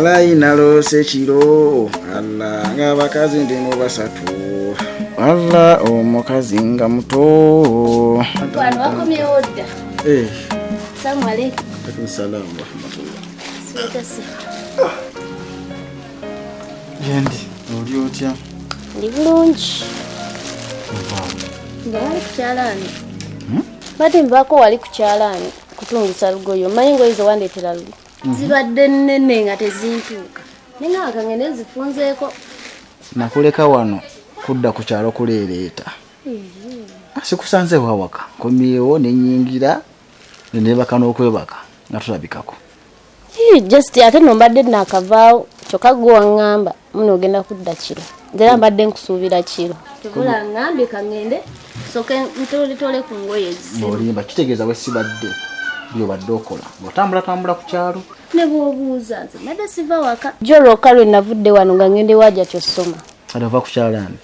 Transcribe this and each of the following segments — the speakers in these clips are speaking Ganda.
Malayi nalose kiro alla ng'abakazi ndimu basatu alla omukazi nga muto. Wano wakomyewo dda. Assalamu alaikum. Alaikum salaam wa rahmatullah. Sitase. Yendi oli otya? Ndi bulungi. Nga wali ku kyalaani. Bati mbako wali ku kyalaani kutungisa lugoyo. Mmanyi ngoyi ze wandeetera luli. Zibadde nnene nga tezintuuka. Ninga akangene zifunzeeko. Nakuleka wano kudda ku kyalo kuleereeta. Sikusanze wawaka. Komyewo nenyingira nebaka n'okwebaka nga tulabikako. Just ate nombadde nakavaawo kyokka gwe waŋŋamba muno ogenda kudda kiro. Nzera mbadde nkusuubira kiro. Tebula ŋŋambye kangende soke ntolitole ku ngoye ezisinga. Olimba kitegeeza we sibadde byobadde okola. Ng'otambula ku kyalo. Ne bw'obuuza nze nadde siva waka. Jolwokka lwe navudde wano nga ngende waja kyosoma. Adava ku kyalaani.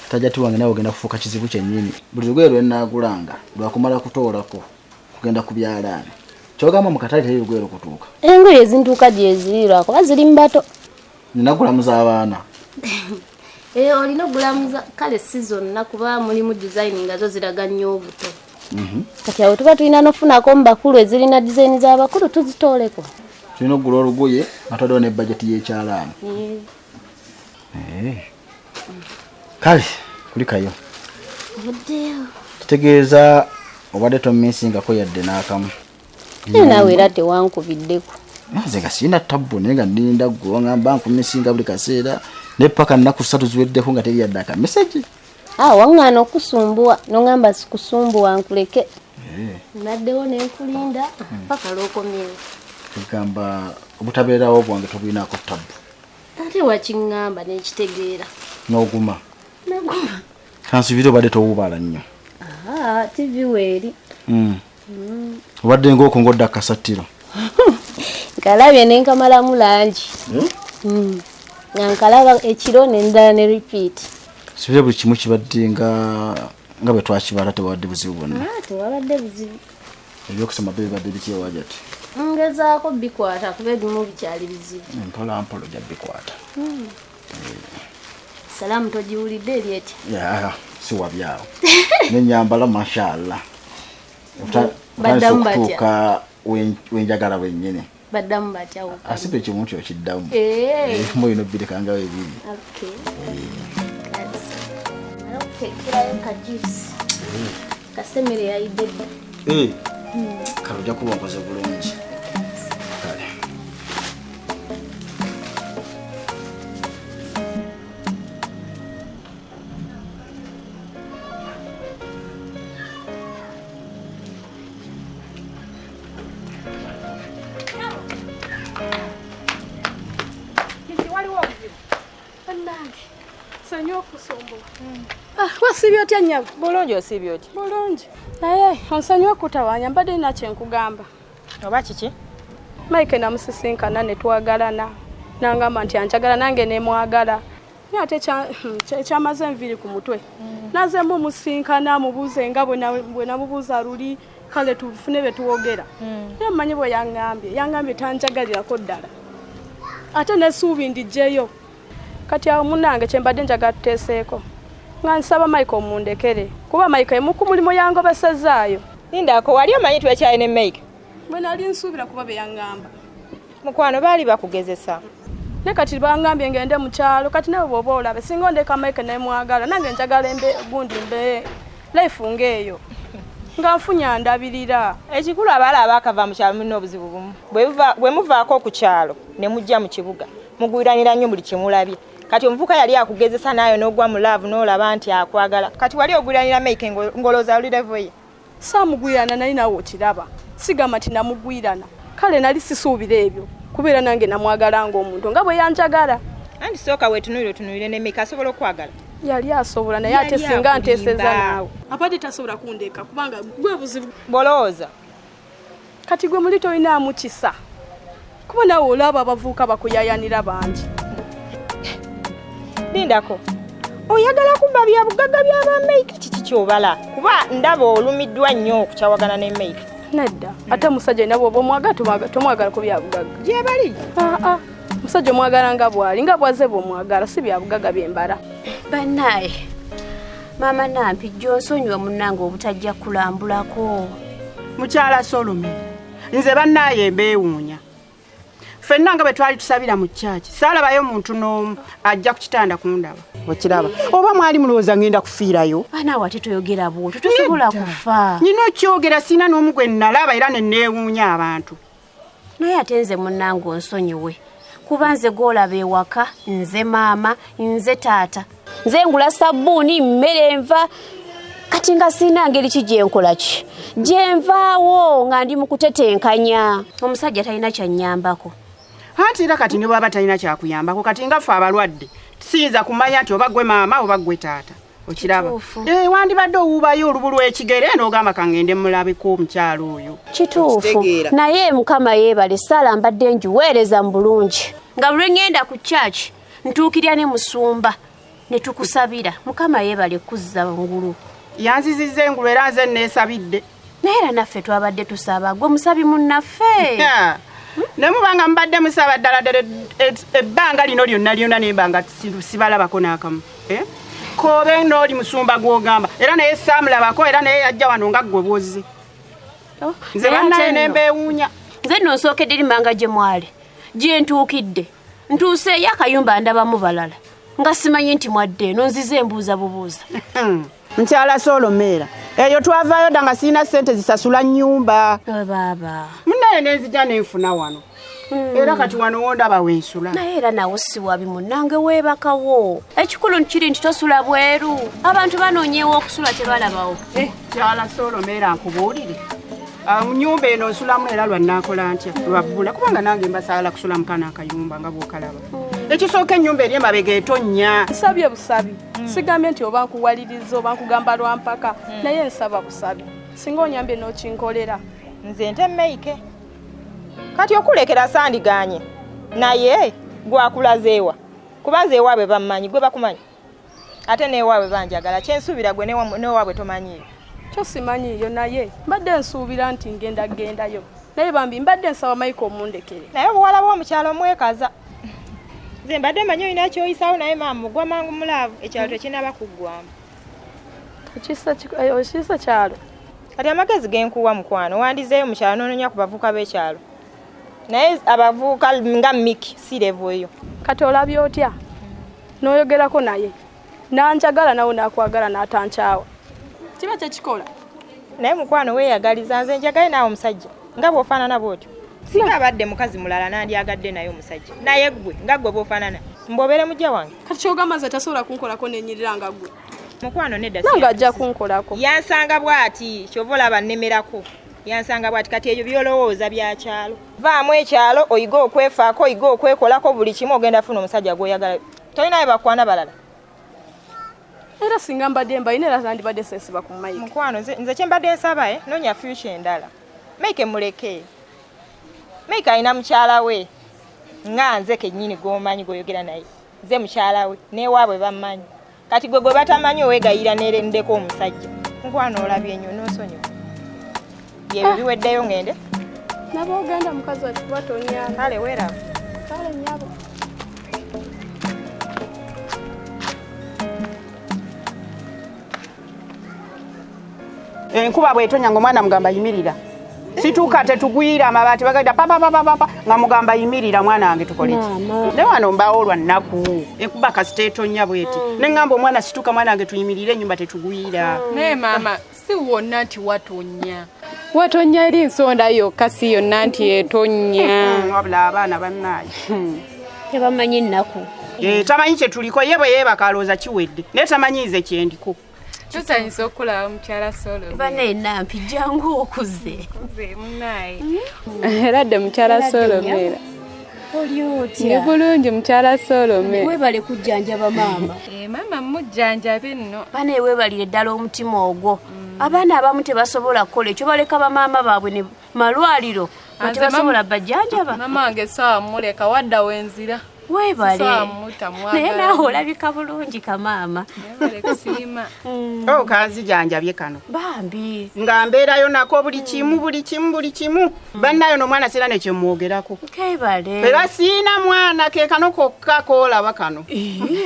Tajja tuwange nawe ogenda kufuuka kizibu kyennyini. Buli lugoye lwe nnaagulanga lwakumala kutoolako kugenda ku byalaani. Kyogamba mu katale teri lugoye lukutuuka. Engoye ezintuuka gye ziriirwa kuba ziri mbato. Ninagulamuza abaana. Olina ogulamuza kale si zonna kuba mulimu design nga zo ziraga nnyo obuto. Kati awo tuba tulina n'ofunako mu bakulu ezirina design z'abakulu tuzitooleko. Tulina okugula olugoye nga twaddewo ne bajeti y'ekyalaani. Kale kulikayo. Obuddeyo. Kitegeeza obadde tominsingako yadde n'akamu. Naawe era tewankubiddeko. Nze nga sirina tabbu naye nga ndinda ggwe waŋŋamba nkumisinga buli kaseera ne paka nnaku 3 ziweddeko nga teri yadde akameseji. Waŋŋaana okusumbuwa n'oŋŋamba sikusumbuwa nkuleke. Naddewo ne nkulinda paka lw'okomyewo. Kugamba obutabeerawo bwange tobulinaako tabbu. Ate wakiŋŋamba n'ekitegeera. N'oguma. Naguma. Kansubira obadde towubala nnyo. TV weeri. Obadde ng'okongodde akasattiro. Nkalabye ne nkamalamu langi. Nga nkalaba ekiro n'endala ne repeat. Sibire buli kimu kibadde nga bwe twakibala tewadde buzibu bwonna. Tewabadde buzibu. Ebyokusoma bibadde biki ewagyati? Ngezaako bikwata kuba ebimu bikyali bizibu. Mpola mpola ojja bikwata. Salaamu togiwulidde eri eti? Si wabyawo. N'ennyambala mashallah. Baddamu batya. Kutuuka wenjagala wennyini. Baddamu batya wokka. Asibe ekimu nti okiddamu. Mulina obbirekangawo ebiri. Kirayo ka juice. Kasemere yayidde dda. Kale ojja kuba nkoze bulungi. Kale. Wasibye otya nnyabo? Bulungi osibye otya? Bulungi. Naye onsonyiwa okutawaanya mbadde nina kye nkugamba. Oba kiki? Mike namusisinkana ne twagalana. N'angamba nti anjagala nange ne mwagala. Naye ate ekyamaze enviiri ku mutwe. Nazeemu musinkana mubuuze nga bwe namubuuza luli kale tufune bye tuwogera. Naye mmanyi bwe yangambye tanjagalirako ddala. Ate n'essuubi ndiggyeyo. Kati awo munnange kye mbadde njagala tuteeseeko. Nga nsaba Mike omundekere kuba Mike emu ku mulimu yangobesezaayo. Lindako wali omanyi twekyali ne Mike? Bwe nali nsuubira kuba bye yaŋŋamba. Mukwano baali bakugezesa. Ne kati bangambye ngende mu kyalo kati nawe bw'oba olabe singa ondeka Mike ne mwagala nange njagala gundi mbe life ng'eyo. Nga nfunya ndabirira. Ekikulu abaala abaakava mu kyalo mulina obuzibu bumu. Bwe muvaako ku kyalo ne mujja mu kibuga mugwiranira nnyo buli kimulabye. Kati omuvuka yali akugezesa nayo n'ogwa mu love n'olaba nti akwagala. Kati wali ogwiranira Mike ngoloza oli level ye. Saamugwirana nali nawe okiraba. Sigamba nti namugwirana. Kale nali sisuubira ebyo. Kubeera nange namwagala ng'omuntu nga bwe yanjagala. Anti sooka wetunuulire ne Mike asobola okwagala. Yali asobola naye ate singa nteeseza naawe. Abadde tasobola kundeeka kubanga gwe buzibu. Bolooza. Kati gwe muli tolinaamu kisa. Kuba nawe olaba abavuuka bakuyayanira bangi. Lindako. Oyagala kubba bya bugagga by'aba Mike kiki kyobala? Kuba ndaba olumiddwa nnyo okukyawagana ne Mike. Nedda. Ate musajja nabo bomwagala tomwagala ku byabugaga. Gye bali. Musajja mwagala nga bwali nga bwaze bomwagala si byabugaga byembala. Banaye. Mama Nampi Johnsonyiwa munnange obutajja kulambulako. Mukyala Solomon. Nze bannaye mbeewuunya. Ffenna nga bwe twali tusabira mu kyaki. Saalabayo muntu n'omu ajja ku kitanda kundaba. Okiraba. Oba mwali mulowooza ngenda kufiirayo? Banaawe ate toyogera bw'otyo tosobola kufa. Nina okyogera sina n'omu gwe nalaba era ne neewuunya abantu. Naye ate nze munnange onsonyiwe. Kuba nze gw'olaba ewaka, nze maama, nze taata. Nze ngula sabbuuni mmere enva. Kati nga sina ngeri ki gye nkola ki? Gye nvaawo nga ndi mu kutetenkanya. Omusajja talina kyannyambako. Ate era kati ne bw'aba talina kyakuyambako kati nga ffe abalwadde siyinza kumanya nti oba gwe maama oba gwe taata. Okiraba. Wandibadde owuubayo olubu lw'ekigere n'ogamba kangende mulabeko omukyalo oyo. Kituufu. Naye Mukama yeebale Saala mbadde ngiweereza mu bulungi. Nga bwe ngenda ku church ntuukirya ne musumba ne tukusabira. Mukama yeebale kuzza ngulu. Yanzizizza engulu era nze neesabidde. Naye era naffe twabadde tusaba gwe musabi munnaffe. Ne mubanga mbadde musaba ddala ebbanga lino lyonna n'embanga sibalabako n'akamu. Kobe n'oli musumba gw'ogamba era naye saamulabako era naye yajja wano nga ggwe bw'ozze. Nze bannaye ne mbeewuunya. Nze nno nsookedde limanga gye mwali. Gye ntuukidde. Ntuuseeyo akayumba ndabamu balala. Nga simanyi nti mwadde eno nzize embuuza bubuuza. Mukyala Solomera. Eyo twavaayo dda nga sirina ssente zisasula nnyumba. Baaba. Munnaye n'enzija n'enfuna wano. Era kati wano wondaba weensula. Naye era nawo si wabi munnange weebakawo. Ekikulu nkiri nti tosula bweru. Abantu banoonyeewo okusula tebalabawo. Mukyala Solomera nkubuulire. Nnyumba eno nsulamu era lwannaakola ntya lwabbula kubanga nange mbasaala kusula mukana akayumba nga bw'okalaba. Ekisooka ennyumba eri emabega etonnya. Nsabye busabi. Sigambye nti oba nkuwaliriza oba nkugamba lwampaka naye nsaba busabi. Singa onyambye n'okinkolera. Nze nte Meike. Kati okulekera sandiganye. Naye gwakulazeewa. Kuba nze ewaabwe bammanyi gwe bakumanyi. Ate n'ewaabwe banjagala kyensuubira gwe n'ewaabwe tomanyiyo. Kyo simanyiyo naye mbadde nsuubira nti gendayo. Naye bambi mbadde nsaba Maiko omundekere. Naye obuwala bw'omukyalo omwekaza. Nze mbadde manyi olina kyoyisaawo naye maama mugwa mangu mulaavu ekyalo tekinaba kuggwamu. Okisa kyalo. Kati amagezi genkuwa mukwano wandizeeyo mu kyalo n'onoonya ku bavubuka b'ekyalo. Naye abavubuka nga Miki si level eyo. Kati olabye otya? N'oyogerako naye. Nanjagala nawe n'akwagala n'atankyawa. Kiba kyekikola. Naye mukwano weeyagaliza nze njagaye naawe omusajja nga bw'ofaanana bw'otyo. Singa abadde mukazi mulala nandyagadde naye omusajja. Naye ggwe nga ggwe bw'ofaanana mbobeere mujja wange. Kati kyogamba nze tasobola kunkolako n'ennyirira nga ggwe. Mukwano nedda nanga ajja kunkolako. Yansanga bw'ati kyova olaba nnemerako. Yansanga bw'ati kati ebyo byolowooza bya kyalo. Vaamu ekyalo oyiga okwefaako oyiga okwekolako buli kimu ogenda funa omusajja gw'oyagala. Tolinayo bakwana balala. Era singa mbadde mbayina era zandibadde sensiba ku Mike. Mukwano nze kye mbadde nsaba noonya future endala. Mike muleke. Mike alina mukyala we nga nze kennyini gw'omanyi gw'oyogera naye. Nze mukyala we n'ewaabwe bammanyi. Kati gwe batamanyi owegayira n'erendeko omusajja. Mukwano olabye nnyo n'osonyiwa. Yebyo biweddeyo ngende. Nabo ogenda mukazi wati batonya. Kale weeraba. Kale nnyabo. Enkuba bw'etonya ng'omwana mugamba yimirira. Situuka tetugwira amabaati bagenda papa nga mugamba yimirira mwana wange tukole ki. Ne wano mbaawo lwa nnaku. Enkuba kasita etonya bweti. Ne ngamba omwana situuka mwana wange tuyimirire ennyumba tetugwira. Ne mama si wonna nti watonya. Watonya eri nsonda yokka si yonna nti etonya. Wabula abaana bannaye. Tebamanyi nnaku. Tamanyi kye tuliko ye bwe yeebaka alooza kiwedde. Naye tamanyiize kye ndiko. Tusanyusa okulaba mukyala Solomera. Bane Nampi jangu okuze. Nze munnaye. Era dde mukyala Solomera. Oli otya? Ndi bulungi mukyala Solomera. Weebale kujjanjaba maama. Mama mujjanjabe nno. Bane weebalire ddala omutima ogwo. Abaana abamu tebasobola kukola ekyo baleka bamaama baabwe ne malwaliro. Tebasobola bajjanjaba. Mama wange sawa muleka wadda wenzira. Webale. Naye nawe Naye olabika bulungi kamaama. kusiima. Oh kazi janjabye kano. Bambi. Nga mbeerayo nako buli kimu. Bannayo n'omwana sira ne kyemwogerako. Kebale. Era siina mwana ke kano kokka koolaba kano.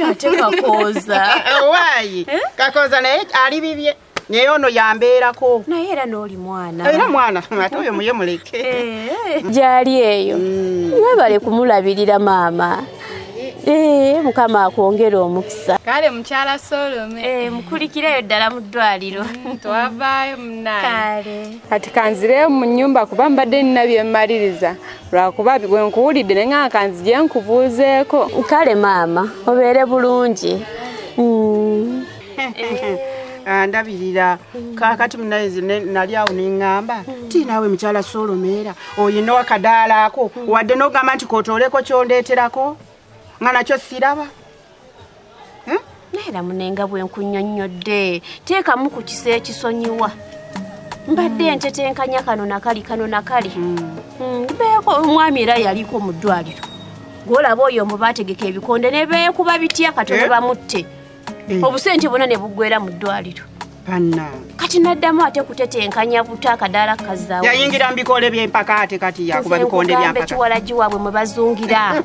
Ate kakoza. Waayi. Kakoza naye ali bibye. Naye ono yambeerako. Naye era n'oli mwana. Era mwana ate oyo muye muleke. Gyali eyo. Webale kumulabirira maama. Mukama akwongera omukisa. Kale mukyala Solome. Mukulikireyo ddala mu ddwaliro. Twavaayo munaye. Kale. Kati kanzireyo mu nnyumba kuba mbadde nina bye mmaliriza. Lwakuba bwe nkuwulidde naye nga kanzije nkubuuzeeko. Kale maama, obeere bulungi. Ndabirira kakati munayizi nali awo neŋŋamba ti naawe mukyala Solomera oyina akadaala ako wadde n'ogamba nti kootooleko kyondeeterako nga nakyo siraba. Naera munenga bwe nkunnyonnyodde teekamu ku kisa ekisonyiwa. Mbadde ntetenkanya kano nakali. Beeko omwami era yaliko mu ddwaliro. Gw'olaba oyo mu baategeka ebikonde ne beekuba bitya katono bamutte. Obusente bwonna ne buggwera mu ddwaliro. Panna. Kati naddamu ate kutetenkanya buta akadaala kazzaawo. Yayingira mu bikole by'empaka ate kati yakuba bikonde by'empaka. Kiwalagi waabwe mwe bazungira.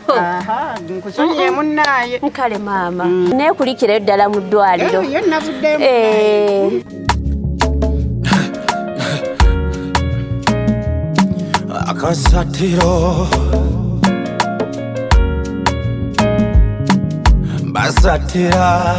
Aha, nkusonyiye munnaaye. Kale maama. Neekulikirayo ddala mu ddwaliro. Ye navuddemu. Akasatiro basatira